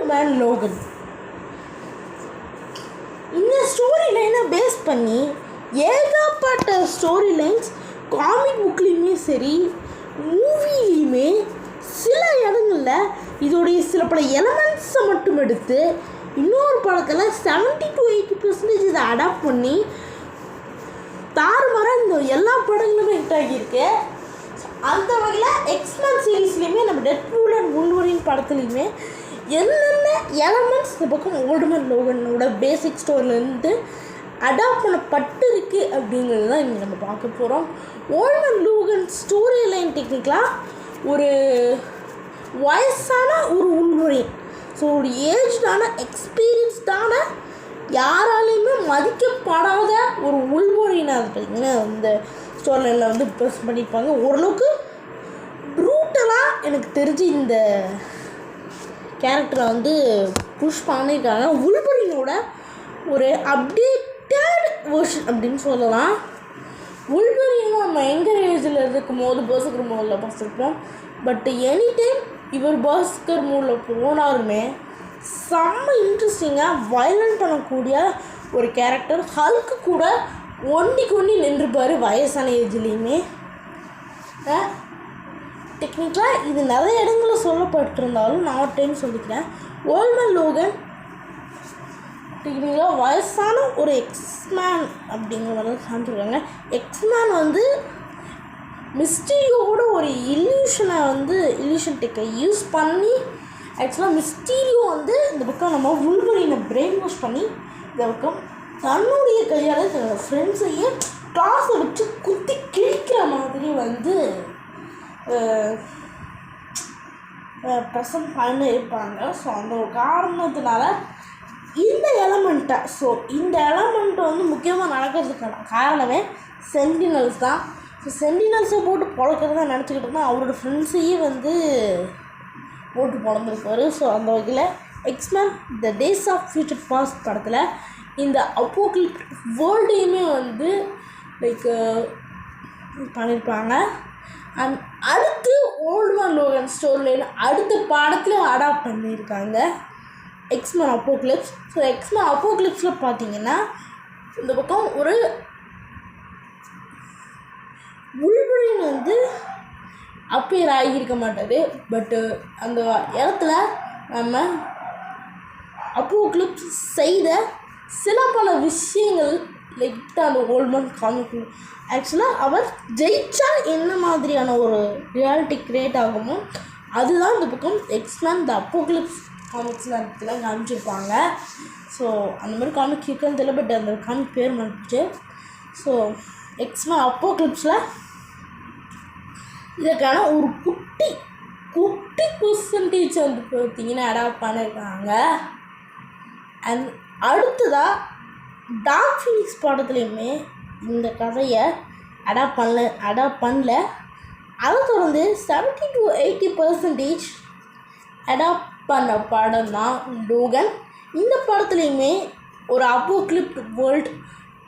Volt man Logan. இந்த story லைனை base பண்ணி ஏகப்பட்ட ஸ்டோரி லைன்ஸ் காமிக் புக்லேயுமே சரி, மூவிலையுமே சில இடங்களில் இதோடைய சில பல எலமெண்ட்ஸை மட்டும் எடுத்து இன்னொரு படத்தில் 70 to 80% இதை அடாப்ட் பண்ணி தாறுமாறாக இந்த எல்லா படங்களுமே ஹிட் ஆகியிருக்கு. அந்த வகையில் எக்ஸ்மேன் சீரீஸ்லேயுமே நம்ம டெட்பூல் அண்ட் வூல்வரின் படத்துலையுமே என்னென்ன எலமெண்ட்ஸ் இந்த பக்கம் ஓல்ட் மேன் லோகனோட பேசிக் ஸ்டோரியிலேருந்து அடாப்ட் பண்ணப்பட்டு இருக்குது அப்படிங்கிறது தான் இங்கே நம்ம பார்க்க போகிறோம். Volt man Logan story line டெக்னிக்கலாக ஒரு வயசான ஒரு வூல்வரின், ஸோ ஒரு ஏஜ்டான எக்ஸ்பீரியன்ஸ்டான யாராலையுமே மதிக்கப்படாத ஒரு வூல்வரினை அது பார்த்திங்கன்னா இந்த ஸ்டோரி லைனில் வந்து ப்ரெஸ் பண்ணியிருப்பாங்க. ஓரளவுக்கு ப்ரூட்டலாக எனக்கு தெரிஞ்சு இந்த கேரக்டரை வந்து புஷ் பண்ணியிருக்காங்க. வூல்வரினோட ஒரு அப்டேட்டட் வெர்ஷன் அப்படின்னு சொல்லலாம். வூல்வரின் நம்ம எங்கர் ஏஜில் இருக்கும் போது பர்சக்கர் மோடில் பார்த்துருப்போம். பட் எனி டைம் இவர் பர்சக்கர் மோடில் போனாலுமே செம்ம இன்ட்ரெஸ்டிங்காக வயலண்ட் பண்ணக்கூடிய ஒரு கேரக்டர். ஹல்க்கு கூட ஒண்டிக்கு ஒண்டி நின்றுப்பார் வயசான ஏஜ்லேயுமே. டெக்னிக்கலாக இது நிறைய இடங்களில் சொல்லப்பட்டிருந்தாலும் நான் ஒரு டைம் சொல்லிக்கிறேன். ஓல்ட் மேன் லோகன் டெக்னிக்கலாக வயசான ஒரு எக்ஸ்மேன் அப்படிங்கிற மாதிரி காமிச்சிருக்காங்க. எக்ஸ்மேன் வந்து மிஸ்டீரியோட ஒரு இல்யூஷன் டெக்கை யூஸ் பண்ணி ஆக்சுவலாக மிஸ்டீரியோ வந்து இந்த பக்கம் நம்ம வூல்வரினை பிரெயின் வாஷ் பண்ணி இந்த பக்கம் தன்னுடைய கையால் தன்னோட ஃப்ரெண்ட்ஸையே கிளாஸை வச்சு குத்தி கிழிக்கிற மாதிரி வந்து ப்ரெசன்ட் பண்ணி இருப்பாங்க. ஸோ அந்த ஒரு காரணத்தினால இந்த எலமெண்ட்டை வந்து முக்கியமாக நடக்கிறதுக்கான காரணமே சென்டினல்ஸ் தான். ஸோ சென்டினல்ஸை போட்டு பொழக்கிறதா நினச்சிக்கிட்டு இருந்தால் அவரோட ஃப்ரெண்ட்ஸையே வந்து போட்டு பொழந்திருப்பார். ஸோ அந்த வகையில் X Men the days of future past படத்தில் இந்த அப்போகலிப்டிக் வேர்ல்டையுமே வந்து லைக் பண்ணியிருப்பாங்க. அண்ட் அடுத்து old man Logan story line அடுத்த பாடத்தில் அடாப்ட் பண்ணியிருக்காங்க எக்ஸ்மேன் அப்போகலிப்ஸ். ஸோ எக்ஸ்மேன் அப்போகலிப்ஸில் பார்த்தீங்கன்னா இந்த பக்கம் ஒரு வூல்வரின் வந்து அப்பியர் ஆகியிருக்க மாட்டார். பட்டு அந்த இடத்துல நம்ம அப்போகலிப்ஸ் செய்த சில பல விஷயங்கள் லைக் அந்த ஓல்ட் மேன் காமிக் ஆக்சுவலாக அவர் ஜெயிச்சா என்ன மாதிரியான ஒரு ரியாலிட்டி கிரியேட் ஆகுமோ அதுதான் இந்த பக்கம் எக்ஸ்மேன் த அப்போகலிப்ஸ் காமிக்ஸில் இடத்துல காமிச்சிருப்பாங்க. ஸோ அந்த மாதிரி காமிக் இருக்குன்னு தெரியல, பட் அந்த காமிக் பேர் மாறிடுச்சு. ஸோ எக்ஸ்மேன் அப்போகலிப்ஸில் இதற்கான ஒரு குட்டி பர்சன்டேஜ் வந்து பார்த்தீங்கன்னா அடாப்ட் பண்ணியிருக்காங்க. அண்ட் அடுத்ததாக டார்க் ஃபீனிக்ஸ் படத்துலையுமே இந்த கதையை அடாப்ட் பண்ணல. அதை தொடர்ந்து 70 to 80% அடாப்ட் பண்ண படம் தான் லோகன். இந்த படத்துலையுமே ஒரு அப்போகலிப்ட் வேர்ல்டு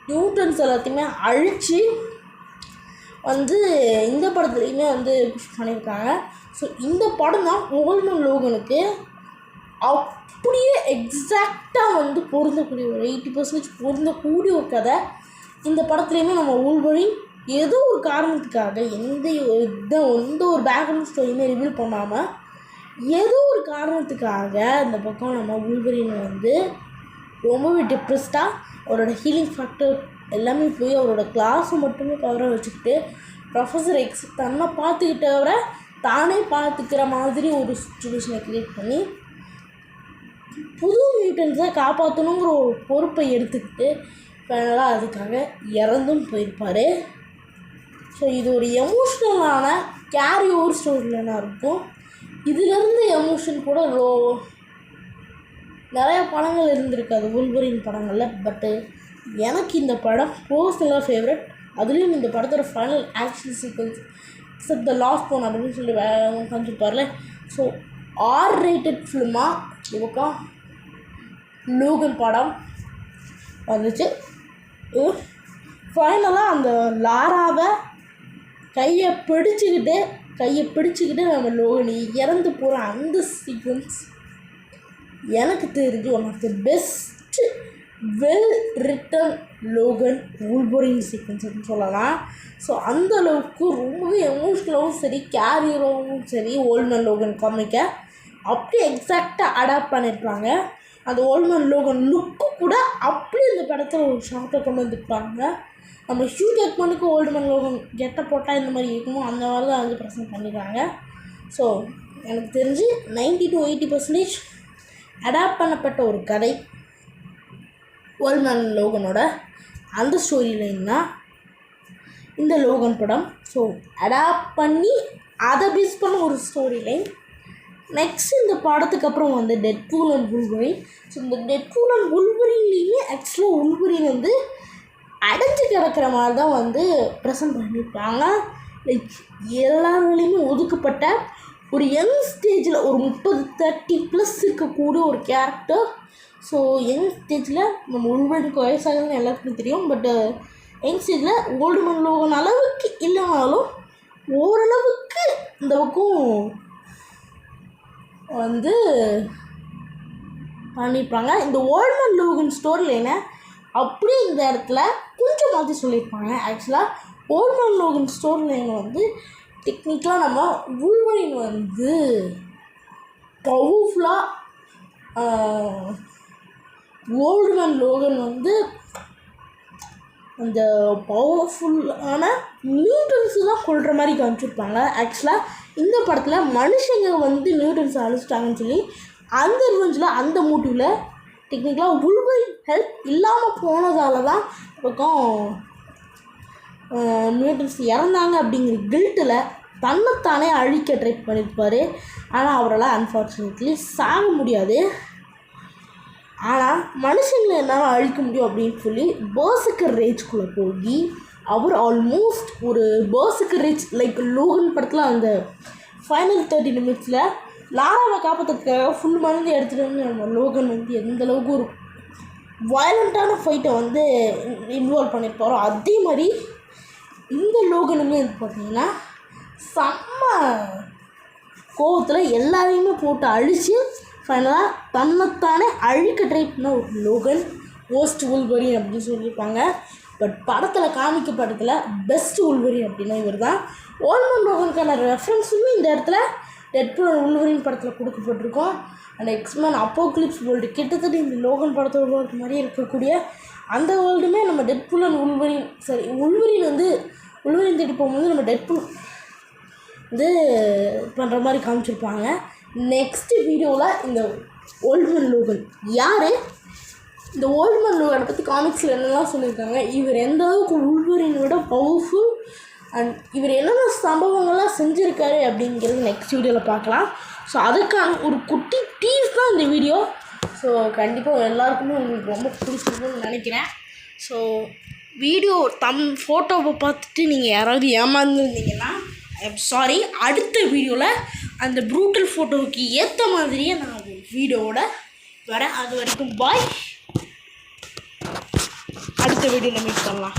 நியூட்டன்ஸ் எல்லாத்தையுமே அழித்து வந்து இந்த படத்துலையுமே வந்து புஷ் பண்ணியிருக்காங்க. ஸோ இந்த படம் தான் ஓல்ட் மேன் லோகனுக்கு அப்படியே எக்ஸாக்டாக வந்து பொருந்தக்கூடிய ஒரு 80% பொருந்தக்கூடிய ஒரு கதை. இந்த படத்துலையுமே நம்ம வூல்வரின் ஏதோ ஒரு காரணத்துக்காக எந்த ஒரு பேக்ரவுண்ட் ஸ்டோரியுமே ரிவீல் பண்ணாமல் ஏதோ ஒரு காரணத்துக்காக இந்த பக்கம் நம்ம வூல்வரின் வந்து ரொம்பவே டிப்ரெஸ்டாக அவரோட ஹீலிங் ஃபேக்டர் எல்லாமே போய் அவரோட கிளாஸை மட்டுமே கவராக வச்சுக்கிட்டு ப்ரொஃபஸர் எக்ஸ் தன்னை பார்த்துக்கிட்டவரை தானே பார்த்துக்கிற மாதிரி ஒரு சுச்சுவேஷனை க்ரியேட் பண்ணி புது மியூட்டன்ஸை காப்பாற்றணுங்கிற ஒரு பொறுப்பை எடுத்துக்கிட்டு ஃபைனலாக அதுக்காக இறந்தும் போயிருப்பார். ஸோ இது ஒரு எமோஷ்னலான கேரி ஓவர் ஸ்டோரியிலாக இருக்கும். இதிலேருந்து எமோஷன் கூட நிறையா படங்கள் இருந்திருக்காது வூல்வரின் படங்களில். பட்டு எனக்கு இந்த படம் பர்சனலாக ஃபேவரட். அதுலேயும் இந்த படத்தோட final action sequence except the last one அப்படின்னு சொல்லி காமிச்சிருப்பார்ல. ஸோ R-rated ஃபிலிமாக இவக்கா லோகன் படம் வந்துச்சு. ஃபைனலாக அந்த லாராவை கையை பிடிச்சிக்கிட்டு நம்ம லோகனி இறந்து போகிற அந்த சீக்வன்ஸ் எனக்கு தெரிஞ்சு one of the best well written Logan Wolverine சீக்வன்ஸ்னு சொல்லலாம். ஸோ அந்தளவுக்கு ரொம்பவே எமோஷ்னலாகவும் சரி கேரியராகவும் சரி ஓல்ட்மேன் லோகன் காமிக்கை அப்படியே எக்ஸாக்டாக அடாப்ட் பண்ணியிருப்பாங்க. அந்த ஓல்ட்மேன் லோகன் லுக்கு கூட அப்படியே இந்த படத்தில் ஒரு ஷார்ட்டை கொண்டு வந்துருப்பாங்க. நம்ம ஹியூ ஜாக்மனுக்கு ஓல்ட்மேன் லோகன் கெட்ட போட்டால் இந்த மாதிரி இருக்குமோ அந்த மாதிரி தான் வந்து ப்ரெசென்ட் பண்ணியிருக்காங்க. ஸோ எனக்கு தெரிஞ்சு 90 to 80% அடாப்ட் பண்ணப்பட்ட ஒரு கதை ஓல்ட்மேன் லோகனோட அந்த ஸ்டோரி லைன் தான் இந்த லோகன் படம். ஸோ அடாப்ட் பண்ணி அதை பேஸ் பண்ண ஒரு ஸ்டோரி லைன். நெக்ஸ்ட் இந்த படத்துக்கு அப்புறம் வந்து டெட்பூல் அண்ட் வூல்வரின். ஸோ இந்த டெட்பூல் அண்ட் வூல்வரின்லேயுமே ஆக்சுவலாக வூல்வரின் வந்து அடைஞ்சு கிடக்கிற மாதிரி தான் வந்து ப்ரெசென்ட் பண்ணியிருப்பாங்க. லைக் எல்லாருமே ஒதுக்கப்பட்ட ஒரு யங் ஸ்டேஜில் ஒரு 30-30+ இருக்கக்கூடிய ஒரு கேரக்டர். ஸோ யங் ஸ்டேஜில் நம்ம வூல்வரினுக்கு வயசாகுதுன்னு எல்லாத்துக்கும் தெரியும். பட் யங் ஸ்டேஜில் ஓல்ட்மேன் லோகன் அளவுக்கு இல்லைனாலும் ஓரளவுக்கு இந்த பக்கம் வந்து பண்ணியிருப்பாங்க. இந்த ஓல்ட்மேன் லோகன் ஸ்டோரி லைனை அப்படியே இந்த இடத்துல கொஞ்சம் மாற்றி சொல்லியிருப்பாங்க. ஆக்சுவலாக ஓல்ட்மேன் லோகன் ஸ்டோரி லைனை வந்து டெக்னிக்கலாக நம்ம வூல்வரின் வந்து பவர்ஃபுல்லாக ஓல்ட்மேன் லோகன் வந்து அந்த பவர்ஃபுல்லான நியூட்டன்ஸு தான் கொள்கிற மாதிரி காமிச்சிருப்பாங்க. ஆக்சுவலாக இந்த படத்தில் மனுஷங்க வந்து நியூட்டன்ஸை அழிச்சிட்டாங்கன்னு சொல்லி அந்த ரிவெஞ்சில் அந்த மோட்டிவில் டெக்னிக்கலாக வூல்வரின் ஹெல்ப் இல்லாமல் போனதால தான் பக்கம் நியூட்டன்ஸ் இறந்தாங்க அப்படிங்கிற கில்ட்டில் தன்னைத்தானே அழிக்க ட்ரை பண்ணியிருப்பார். ஆனால் அவரால் அன்ஃபார்ச்சுனேட்லி சாக முடியாது. ஆனால் மனுஷங்களை என்னால் அழிக்க முடியும் அப்படின்னு சொல்லி பர்சர்க்கர் ரேஜ்குள்ளே போய் அவர் ஆல்மோஸ்ட் ஒரு பர்சர்க்கர் ரேஜ் லைக் லோகன் படத்தில் அந்த ஃபைனல் 30 நிமிட்ஸில் லாராவை காப்பாற்றுறதுக்காக ஃபுல் மருந்து எடுத்துகிட்டு வந்து நம்ம லோகன் வந்து எந்தளவுக்கு ஒரு வயலண்ட்டான ஃபைட்டை வந்து இன்வால்வ் பண்ணியிருப்பாரோ அதே மாதிரி இந்த லோகனுமே இது பார்த்திங்கன்னா செம்ம கோவத்தில் எல்லாரையுமே போட்டு அழித்து ஃபைனலாக தன்னைத்தானே அழிக்க ட்ரை பண்ண ஒரு லோகன் ஓஸ்ட் வூல்வரின் அப்படின்னு சொல்லியிருப்பாங்க. பட் படத்தில் காமிக்கப்படத்தில் பெஸ்ட் வூல்வரின் அப்படின்னா இவர் தான். ஓல்ட்மேன் லோகனுக்கான ரெஃபரன்ஸுமே இந்த இடத்துல டெட்பூல் அண்ட் வூல்வரின் படத்தில் கொடுக்கப்பட்டிருக்கோம். அண்ட் எக்ஸ்மேன் அப்போக்லிப்ஸ் வேர்ல்டு கிட்டத்தட்ட இந்த லோகன் படத்தோட வேர்ல்டு மாதிரியே இருக்கக்கூடிய அந்த வேர்ல்டுமே நம்ம டெட்பூல் அண்ட் வூல்வரின் வூல்வரின் வந்து வூல்வரின் தேடி போகும்போது நம்ம டெட்பூல் வந்து பண்ணுற மாதிரி காமிச்சிருப்பாங்க. நெக்ஸ்ட் வீடியோவில் இந்த ஓல்ட்மேன் லோகன் யார், இந்த ஓல்ட்மேன் லோகனை பற்றி காமிக்ஸில் என்னெல்லாம் சொல்லியிருக்காங்க, இவர் எந்த அளவுக்கு வூல்வரினை விட பவர்ஃபுல் அண்ட் இவர் என்னென்ன சம்பவங்கள்லாம் செஞ்சுருக்காரு அப்படிங்கிறது நெக்ஸ்ட் வீடியோவில் பார்க்கலாம். ஸோ அதுக்கான ஒரு குட்டி டீஸ் தான் இந்த வீடியோ. ஸோ கண்டிப்பாக எல்லாருக்குமே உங்களுக்கு ரொம்ப பிடிச்சிருக்குன்னு நினைக்கிறேன். ஸோ வீடியோ ஃபோட்டோவை பார்த்துட்டு நீங்கள் யாராவது ஏமாந்துருந்தீங்கன்னா ஐம் சாரி. அடுத்த வீடியோவில் அந்த ப்ரூட்டல் ஃபோட்டோவுக்கு ஏற்ற மாதிரியே நான் ஒரு வீடியோவோட வரேன். அது வரைக்கும் பாய். அடுத்த வீடியோவில் மீட் பண்ணலாம்.